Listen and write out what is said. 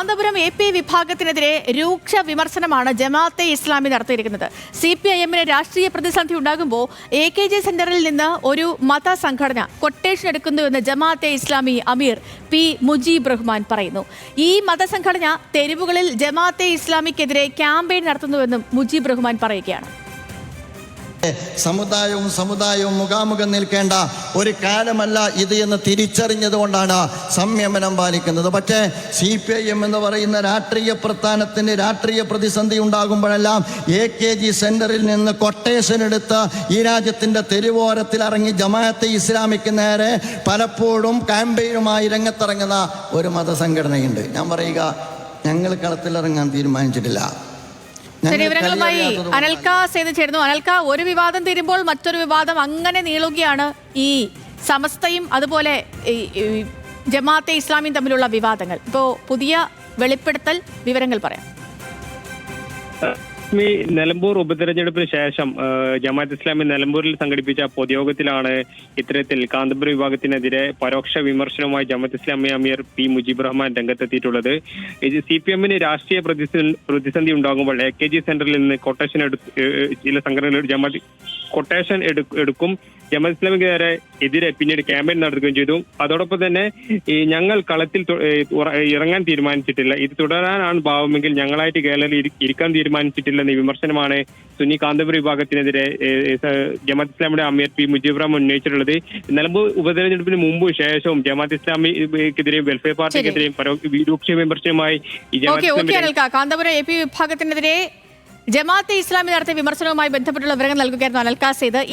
Kanthapuram AP വിഭാഗത്തിനെതിരെ രൂക്ഷ വിമർശനമാണ് ജമാഅത്തെ ഇസ്ലാമി നടത്തിയിരിക്കുന്നത്. CPIM-ന് രാഷ്ട്രീയ പ്രതിസന്ധി ഉണ്ടാകുമ്പോൾ AKG സെന്ററിൽ നിന്ന് ഒരു മതസംഘടന കൊട്ടേഷൻ എടുക്കുന്നുവെന്ന് ജമാഅത്തെ ഇസ്ലാമി അമീർ P. മുജീബ് റഹ്മാൻ പറയുന്നു. ഈ മതസംഘടന തെരുവുകളിൽ ജമാഅത്തെ ഇസ്ലാമിക്കെതിരെ ക്യാമ്പയിൻ നടത്തുന്നുവെന്നും മുജീബ് റഹ്മാൻ പറയുകയാണ്. സമുദായവും മുഖാമുഖം നിൽക്കേണ്ട ഒരു കാലമല്ല ഇത് എന്ന് തിരിച്ചറിഞ്ഞതുകൊണ്ടാണ് സംയമനം പാലിക്കുന്നത്. പക്ഷേ CPIM എന്ന് പറയുന്ന രാഷ്ട്രീയ പ്രസ്ഥാനത്തിന് രാഷ്ട്രീയ പ്രതിസന്ധി ഉണ്ടാകുമ്പോഴെല്ലാം AKG സെന്ററിൽ നിന്ന് കൊട്ടേഷൻ എടുത്ത് ഈ രാജ്യത്തിൻ്റെ തെരുവോരത്തിൽ ഇറങ്ങി ജമാഅത്തെ ഇസ്ലാമിക്ക് നേരെ പലപ്പോഴും ക്യാമ്പയിനുമായി രംഗത്തിറങ്ങുന്ന ഒരു മതസംഘടനയുണ്ട്. ഞാൻ പറയുക, ഞങ്ങൾ കളത്തിലിറങ്ങാൻ തീരുമാനിച്ചിട്ടില്ല. വിവരങ്ങളുമായി അനൽക സേതു ചേരുന്നു. അനൽക, ഒരു വിവാദം തീരുമ്പോൾ മറ്റൊരു വിവാദം അങ്ങനെ നീളുകയാണ്. ഈ സമസ്തയും അതുപോലെ ജമാഅത്തെ ഇസ്ലാമിയും തമ്മിലുള്ള വിവാദങ്ങൾ. ഇപ്പോൾ പുതിയ വെളിപ്പെടുത്തൽ വിവരങ്ങൾ പറയാം. നിലമ്പൂർ ഉപതെരഞ്ഞെടുപ്പിന് ശേഷം ജമാഅത്ത് ഇസ്ലാമി നിലമ്പൂരിൽ സംഘടിപ്പിച്ച പൊതുയോഗത്തിലാണ് ഇത്തരത്തിൽ കാന്തപുരം വിഭാഗത്തിനെതിരെ പരോക്ഷ വിമർശനവുമായി ജമാഅത്ത് ഇസ്ലാമി അമീർ P. മുജീബ് റഹ്മാൻ രംഗത്തെത്തിയിട്ടുള്ളത്. CPM-ന് രാഷ്ട്രീയ പ്രതിസന്ധി ഉണ്ടാകുമ്പോൾ AKG സെന്ററിൽ നിന്ന് കൊട്ടേഷൻ ചില സംഘടനകൾ കൊട്ടേഷൻ എടുക്കും. ജമാഅത്ത് ഇസ്ലാമിക്ക് എതിരെ പിന്നീട് ക്യാമ്പയിൻ നടത്തുകയും ചെയ്തു. അതോടൊപ്പം തന്നെ ഞങ്ങൾ കളത്തിൽ ഇറങ്ങാൻ തീരുമാനിച്ചിട്ടില്ല, ഇത് തുടരാനാണ് ഭാവമെങ്കിൽ ഞങ്ങളായിട്ട് ഗാലറിയിൽ ഇരിക്കാൻ തീരുമാനിച്ചിട്ടില്ലെന്ന വിമർശനമാണ് സുന്നി കാന്തപുരം വിഭാഗത്തിനെതിരെ ജമാഅത്ത് ഇസ്ലാമിയുടെ അമീർ P. മുജീബ് റഹ്മാൻ ഉന്നയിച്ചിട്ടുള്ളത്. നിലമ്പൂർ ഉപതെരഞ്ഞെടുപ്പിന് മുമ്പും ശേഷവും ജമാഅത്ത് ഇസ്ലാമിക്കെതിരെയും വെൽഫെയർ പാർട്ടിക്കെതിരെയും രൂക്ഷ വിമർശനമായി കാന്തപുരം AP വിഭാഗത്തിനെതിരെ ജമാഅത്തെ ഇസ്ലാമി നടത്തിയ വിമർശനവുമായി ബന്ധപ്പെട്ടുള്ള വിവരങ്ങൾ നൽകുകയായിരുന്നു അനൽക സേത്.